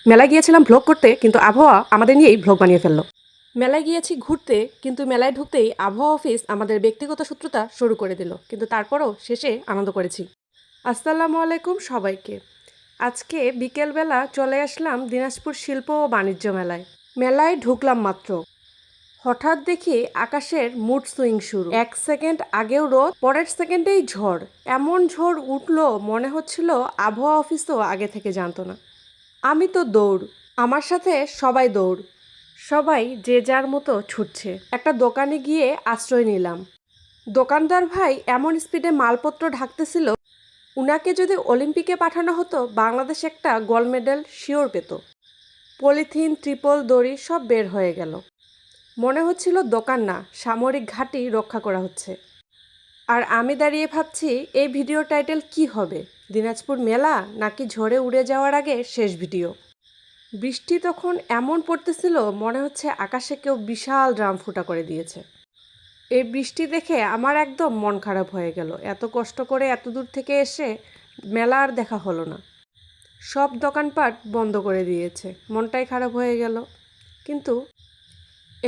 মেলায় গিয়েছিলাম ভ্লগ করতে, কিন্তু আবহাওয়া আমাদের নিয়েই ভ্লগ বানিয়ে ফেললো। মেলায় গিয়েছি ঘুরতে, কিন্তু মেলায় ঢুকতেই আবহাওয়া অফিস আমাদের ব্যক্তিগত শত্রুতা শুরু করে দিল, কিন্তু তারপরও শেষে আনন্দ করেছি। আসসালামু আলাইকুম সবাইকে। আজকে বিকেলবেলা চলে আসলাম দিনাজপুর শিল্প ও বাণিজ্য মেলায়। মেলায় ঢুকলাম মাত্র, হঠাৎ দেখি আকাশের মুড সুইং শুরু। এক সেকেন্ড আগেও রোদ, পরের সেকেন্ডেই ঝড়। এমন ঝড় উঠলো মনে হচ্ছিল আবহাওয়া অফিসও আগে থেকে জানতো না। আমি তো দৌড়, আমার সাথে সবাই দৌড়, সবাই যে যার মতো ছুটছে। একটা দোকানে গিয়ে আশ্রয় নিলাম। দোকানদার ভাই এমন স্পিডে মালপত্র ঢাকতেছিল, উনাকে যদি অলিম্পিকে পাঠানো হতো বাংলাদেশ একটা গোল্ড মেডেল শিওর পেত। পলিথিন, ট্রিপল, দড়ি সব বের হয়ে গেল। মনে হচ্ছিল দোকান না, সামরিক ঘাঁটি রক্ষা করা হচ্ছে। আর আমি দাঁড়িয়ে ভাবছি এই ভিডিও টাইটেল কি হবে, দিনাজপুর মেলা নাকি ঝড়ে উড়ে যাওয়ার আগে শেষ ভিডিও। বৃষ্টি তখন এমন পড়তেছিল মনে হচ্ছে আকাশে কেউ বিশাল ড্রাম ফুটা করে দিয়েছে। এই বৃষ্টি দেখে আমার একদম মন খারাপ হয়ে গেল। এত কষ্ট করে এত দূর থেকে এসে মেলা আর দেখা হলো না, সব দোকানপাট বন্ধ করে দিয়েছে। মনটাই খারাপ হয়ে গেল। কিন্তু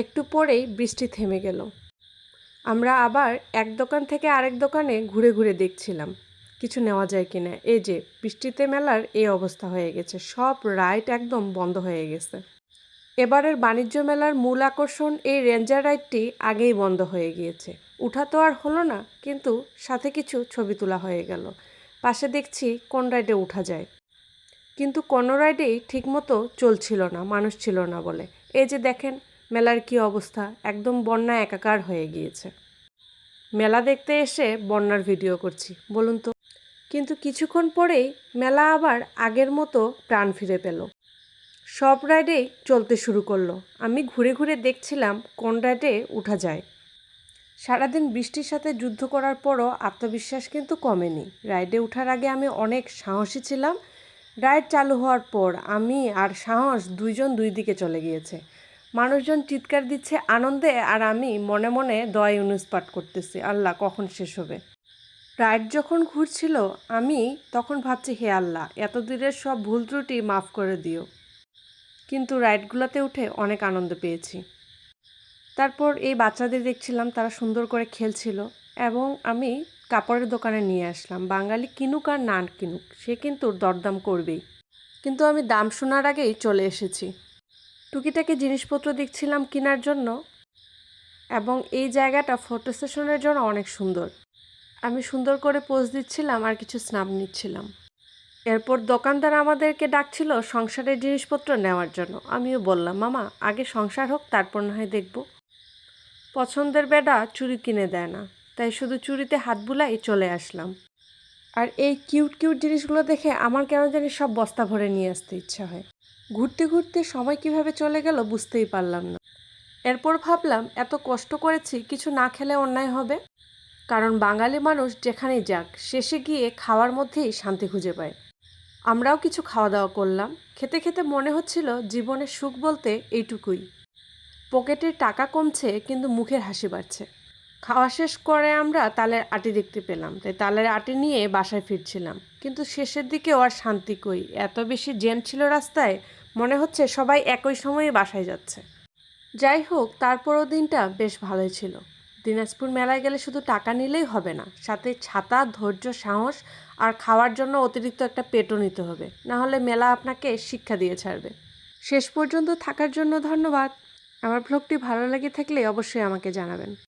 একটু পরেই বৃষ্টি থেমে গেল। আমরা আবার এক দোকান থেকে আরেক দোকানে ঘুরে ঘুরে দেখছিলাম কিছু নেওয়া যায় কিনা। এই যে বৃষ্টিতে মেলার এই অবস্থা হয়ে গেছে, সব রাইড একদম বন্ধ হয়ে গেছে। এবারের বাণিজ্য মেলার মূল আকর্ষণ এই রেঞ্জার রাইডটি আগেই বন্ধ হয়ে গিয়েছে। উঠা তো আর হলো না, কিন্তু সাথে কিছু ছবি তোলা হয়ে গেল। পাশে দেখছি কোন রাইডে উঠা যায়, কিন্তু কোনো রাইডেই ঠিকমতো চলছিল না, মানুষ ছিল না বলে। এই যে দেখেন মেলার কি অবস্থা, একদম বন্যা একাকার হয়ে গিয়েছে। মেলা দেখতে এসে বন্যার ভিডিও করছি বলুন তো। কিন্তু কিছুক্ষণ পরেই মেলা আবার আগের মতো প্রাণ ফিরে পেল। সব রাইডেই চলতে শুরু করলো। আমি ঘুরে ঘুরে দেখছিলাম কোন রাইডে উঠা যায়। সারাদিন বৃষ্টির সাথে যুদ্ধ করার পরও আত্মবিশ্বাস কিন্তু কমেনি। রাইডে ওঠার আগে আমি অনেক সাহসী ছিলাম। রাইড চালু হওয়ার পর আমি আর সাহস দুইজন দুই দিকে চলে গিয়েছে। মানুষজন চিৎকার দিচ্ছে আনন্দে, আর আমি মনে মনে দোয়া ইউনুস পাঠ করতেছি, আল্লাহ কখন শেষ হবে। রাইড যখন ঘুরছিল আমি তখন ভাবছি, হে আল্লাহ এত দূরের সব ভুল ত্রুটি মাফ করে দিও। কিন্তু রাইডগুলোতে উঠে অনেক আনন্দ পেয়েছি। তারপর এই বাচ্চাদের দেখছিলাম, তারা সুন্দর করে খেলছিল, এবং আমি কাপড়ের দোকানে নিয়ে আসলাম। বাঙালি কিনুক আর না কিনুক, সে কিন্তু দরদাম করবেই। কিন্তু আমি দাম শোনার আগেই চলে এসেছি। টুকিটাকি জিনিসপত্র দেখছিলাম কেনার জন্য, এবং এই জায়গাটা ফটো সেশনের জন্য অনেক সুন্দর। আমি সুন্দর করে পোজ দিচ্ছিলাম আর কিছু স্ন্যাপ নিচ্ছিলাম। এরপর দোকানদার আমাদেরকে ডাকছিল সংসারের জিনিসপত্র নেওয়ার জন্য। আমিও বললাম, মামা আগে সংসার হোক, তারপর না হয় দেখব। পছন্দের বেডা চুড়ি কিনে দেয় না, তাই শুধু চুড়িতে হাত বুলাই চলে আসলাম। আর এই কিউট কিউট জিনিসগুলো দেখে আমার কেন জানি সব বস্তা ভরে নিয়ে আসতে ইচ্ছা হয়। ঘুরতে ঘুরতে সময় কিভাবে চলে গেল বুঝতেই পারলাম না। এরপর ভাবলাম এত কষ্ট করেছি, কিছু না খেলে অন্যায় হবে। কারণ বাঙালি মানুষ যেখানেই যাক শেষে গিয়ে খাওয়ার মধ্যেই শান্তি খুঁজে পায়। আমরাও কিছু খাওয়া দাওয়া করলাম। খেতে খেতে মনে হচ্ছিল জীবনের সুখ বলতে এইটুকুই। পকেটের টাকা কমছে কিন্তু মুখের হাসি বাড়ছে। খাওয়া শেষ করে আমরা তালের আটি দেখতে পেলাম, তাই তালের আটি নিয়ে বাসায় ফিরছিলাম। কিন্তু শেষের দিকেও আর শান্তি কই, এত বেশি জ্যাম ছিল রাস্তায়, মনে হচ্ছে সবাই একই সময়ে বাসায় যাচ্ছে। যাই হোক, তারপরও দিনটা বেশ ভালোই ছিল। দিনাজপুর মেলায় গেলে শুধু টাকা নিলেই হবে না, সাথে ছাতা, ধৈর্য, সাহস আর খাওয়ার জন্য অতিরিক্ত একটা পেটও নিতে হবে, না হলে মেলা আপনাকে শিক্ষা দিয়ে ছাড়বে। শেষ পর্যন্ত থাকার জন্য ধন্যবাদ। আমার ব্লগটি ভালো লেগে থাকলে অবশ্যই আমাকে জানাবেন।